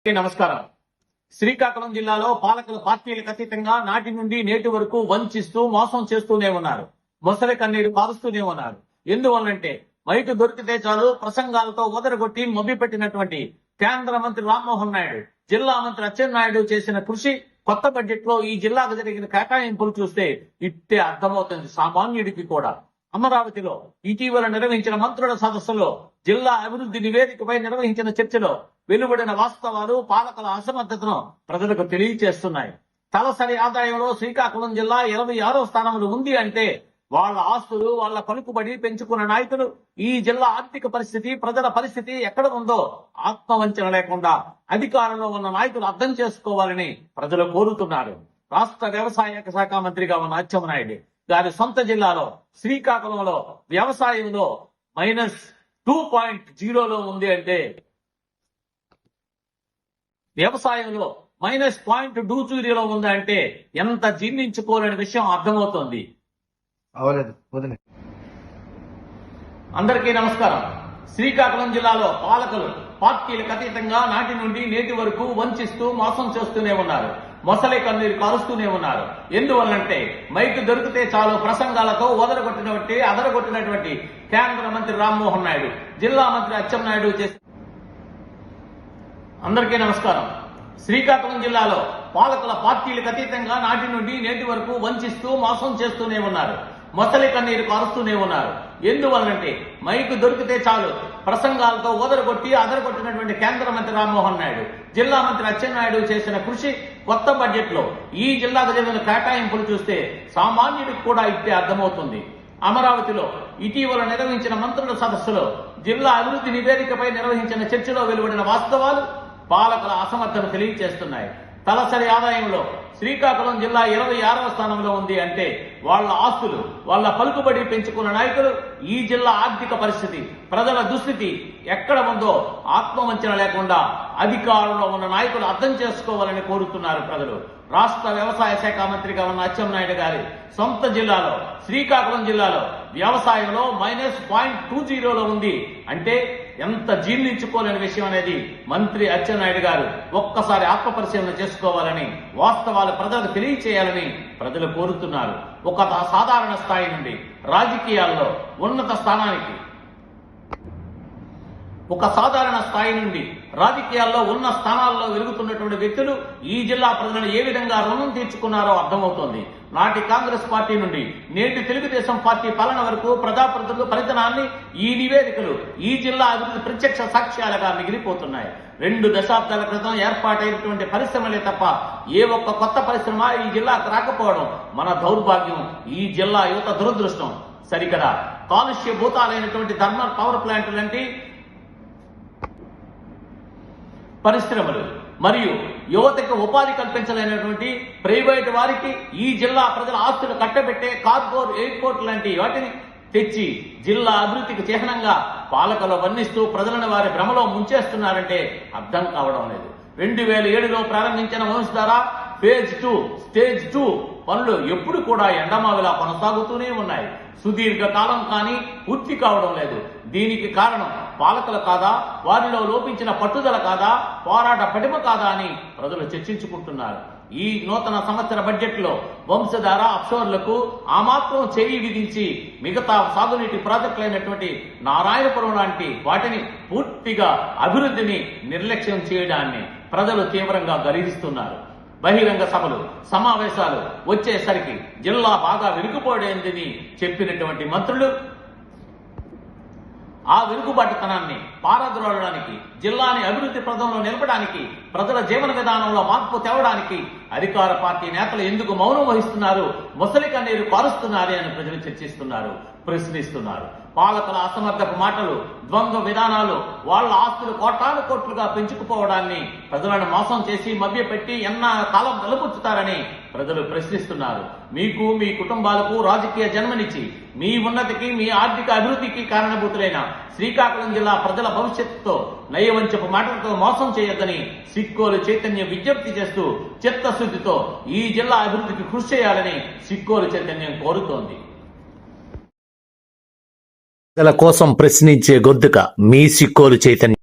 నమస్కారం. శ్రీకాకుళం జిల్లాలో పాలకుల పార్టీలకు అతీతంగా నాటి నుండి నేటి వరకు వంచిస్తూ మోసం చేస్తూనే ఉన్నారు. మొసలి కన్నీరు కారుస్తూనే ఉన్నారు. ఎందువల్లంటే మైకు దొరికితే చాలు ప్రసంగాలతో వదరగొట్టి మభ్యపెట్టినటువంటి కేంద్ర మంత్రి రామ్మోహన్ నాయుడు, జిల్లా మంత్రి అచ్చెన్నాయుడు చేసిన కృషి, కొత్త బడ్జెట్ లో ఈ జిల్లాకు జరిగిన కేటాయింపులు చూస్తే ఇట్టే అర్థమవుతుంది సామాన్యుడికి కూడా. అమరావతిలో ఇటీవల నిర్వహించిన మంత్రుల సదస్సులో, జిల్లా అభివృద్ధి నివేదికపై నిర్వహించిన చర్చలో వెలువడిన వాస్తవాలు పాలకుల అసమర్థతను ప్రజలకు తెలియజేస్తున్నాయి. తలసరి ఆదాయంలో శ్రీకాకుళం జిల్లా 26వ స్థానంలో ఉంది అంటే వాళ్ళ ఆస్తులు, వాళ్ళ పలుకుబడి పెంచుకున్న నాయకులు, ఈ జిల్లా ఆర్థిక పరిస్థితి, ప్రజల పరిస్థితి ఎక్కడ ఉందో ఆత్మవంచన లేకుండా అధికారంలో ఉన్న నాయకులు అర్థం చేసుకోవాలని ప్రజలు కోరుతున్నారు. రాష్ట్ర వ్యవసాయ శాఖ మంత్రిగా ఉన్న అచ్చెన్నాయుడు గారి సొంత జిల్లాలో శ్రీకాకుళంలో వ్యవసాయంలో -2.0లో ఉంది అంటే, వ్యవసాయంలో -0.20లో ఉందంటే ఎంత జీర్ణించుకోలేని విషయం అర్థమవుతోంది. అందరికీ నమస్కారం. శ్రీకాకుళం జిల్లాలో పాలకులు పార్టీలకు అతీతంగా నాటి నుండి నేటి వరకు వంచిస్తూ మోసం చేస్తూనే ఉన్నారు. మొసలి కన్నీరు కారుస్తూనే ఉన్నారు. ఎందువల్లంటే మైకు దొరికితే చాలు ప్రసంగాలతో అదరగొట్టినటువంటి కేంద్ర మంత్రి రామ్మోహన్ నాయుడు, జిల్లా మంత్రి అచ్చెన్నాయుడు చేసి. అందరికీ నమస్కారం. శ్రీకాకుళం జిల్లాలో పాలకుల పార్టీలకు అతీతంగా నాటి నుండి నేటి వరకు వంచిస్తూ మోసం చేస్తూనే ఉన్నారు. మొసలి కన్నీరు కారుస్తూనే ఉన్నారు. ఎందువల్లంటే మైకు దొరికితే చాలు ప్రసంగాలతో అదరగొట్టినటువంటి కేంద్ర మంత్రి రామ్మోహన్ నాయుడు, జిల్లా మంత్రి అచ్చెన్నాయుడు చేసిన కృషి, కొత్త బడ్జెట్ లో ఈ జిల్లాకు జరిగిన కేటాయింపులు చూస్తే సామాన్యుడికి కూడా ఇట్టే అర్థమవుతుంది. అమరావతిలో ఇటీవల నిర్వహించిన మంత్రుల సదస్సులో, జిల్లా అభివృద్ధి నివేదికపై నిర్వహించిన చర్చలో వెలువడిన వాస్తవాలు పాలకుల అసమర్థను తెలియజేస్తున్నాయి. తలసరి ఆదాయంలో శ్రీకాకుళం జిల్లా 26వ స్థానంలో ఉంది అంటే వాళ్ళ ఆస్తులు, వాళ్ళ పలుకుబడి పెంచుకున్న నాయకులు, ఈ జిల్లా ఆర్థిక పరిస్థితి, ప్రజల దుస్థితి ఎక్కడ ఉందో ఆత్మవంచన లేకుండా అధికారంలో ఉన్న నాయకులు అర్థం చేసుకోవాలని కోరుతున్నారు ప్రజలు. రాష్ట్ర వ్యవసాయ శాఖ మంత్రిగా ఉన్న అచ్చెన్నాయుడు గారి సొంత జిల్లాలో శ్రీకాకుళం జిల్లాలో వ్యవసాయంలో -0.20లో ఉంది అంటే ఎంత జీర్ణించుకోలేని విషయం అనేది మంత్రి అచ్చెన్నాయుడు గారు ఒక్కసారి ఆత్మపరిశీలన చేసుకోవాలని, వాస్తవాలు ప్రజలకు తెలియచేయాలని ప్రజలు కోరుతున్నారు. ఒక సాధారణ స్థాయి నుండి రాజకీయాల్లో ఉన్నత స్థానానికి, ఒక సాధారణ స్థాయి నుండి రాజకీయాల్లో ఉన్న స్థానాల్లో వెలుగుతున్నటువంటి వ్యక్తులు ఈ జిల్లా ప్రజలను ఏ విధంగా రుణం తీర్చుకున్నారో అర్థమవుతోంది. నాటి కాంగ్రెస్ పార్టీ నుండి నేటి తెలుగుదేశం పార్టీ పాలన వరకు ప్రజాప్రతినిధుల ఫలితాన్ని ఈ నివేదికలు ఈ జిల్లా అభివృద్ధి ప్రత్యక్ష సాక్ష్యాలుగా మిగిలిపోతున్నాయి. 2 దశాబ్దాల క్రితం ఏర్పాటైనటువంటి పరిశ్రమలే తప్ప ఏ ఒక్క కొత్త పరిశ్రమ ఈ జిల్లాకు రాకపోవడం మన దౌర్భాగ్యం, ఈ జిల్లా యువత దురదృష్టం. సరికదా కాలుష్య భూతాలైనటువంటి థర్మల్ పవర్ ప్లాంట్ లాంటి పరిశ్రమలు మరియు యువతకు ఉపాధి కల్పించలేనటువంటి ప్రైవేటు వారికి ఈ జిల్లా ప్రజల ఆస్తులు కట్టబెట్టే కార్గో ఎయిర్పోర్ట్ లాంటి వాటిని తెచ్చి జిల్లా అభివృద్ధికి చిహ్నంగా పాలకులు వర్ణిస్తూ ప్రజలను వారి భ్రమలో ముంచేస్తున్నారంటే అర్థం కావడం లేదు. 2007లో ప్రారంభించిన వంశధార ఫేజ్ 2, స్టేజ్ 2 పనులు ఎప్పుడు కూడా ఎండమావిలా కొనసాగుతూనే ఉన్నాయి. సుదీర్ఘ కాలం కానీ పూర్తి కావడం లేదు. దీనికి కారణం పాలకులు కాదా, వారిలో లోపించిన పట్టుదల కాదా, పోరాట పటిమ కాదా అని ప్రజలు చర్చించుకుంటున్నారు. ఈ నూతన సంవత్సర బడ్జెట్ లో వంశధార అప్షోర్లకు ఆ మాత్రం చేయి విధించి మిగతా సాగునీటి ప్రాజెక్టులైనటువంటి నారాయణపురం లాంటి వాటిని పూర్తిగా అభివృద్ధిని నిర్లక్ష్యం చేయడాన్ని ప్రజలు తీవ్రంగా గర్హిస్తున్నారు. బహిరంగ సభలు, సమావేశాలు వచ్చేసరికి జిల్లా బాగా వెనుకబడిందని చెప్పినటువంటి మంత్రులు ఆ వెనుకబాటుతనాన్ని పారద్రోలడానికి, జిల్లాని అభివృద్ధి పథంలో నిలపడానికి, ప్రజల జీవన విధానంలో మార్పు తేవడానికి అధికార పార్టీ నేతలు ఎందుకు మౌనం వహిస్తున్నారు, మొసలి కన్నీరు కారుస్తున్నారు అని ప్రజలు చర్చిస్తున్నారు, ప్రశ్నిస్తున్నారు. పాలకుల అసమర్థపు మాటలు, ద్వంద్వ విధానాలు వాళ్ళ ఆస్తులు కోటాను కోట్లుగా పెంచుకుపోవడాన్ని, ప్రజలను మోసం చేసి మభ్యపెట్టి ఎన్న కాలం నిలబుచ్చుతారని ప్రజలు ప్రశ్నిస్తున్నారు. మీకు, మీ కుటుంబాలకు రాజకీయ జన్మనిచ్చి మీ ఉన్నతికి, మీ ఆర్థిక అభివృద్ధికి కారణభూతులైన శ్రీకాకుళం జిల్లా ప్రజల భవిష్యత్తుతో నయవంచపు మాటలతో మోసం చేయొద్దని సిక్కోలు చైతన్యం విజ్ఞప్తి చేస్తూ చిత్తశుద్ధితో ఈ జిల్లా అభివృద్ధికి కృషి చేయాలని సిక్కోలు చైతన్యం కోరుతోంది. కోసం ప్రశ్నించే గొంతుక మీ సిక్కోలు చైతన్యం.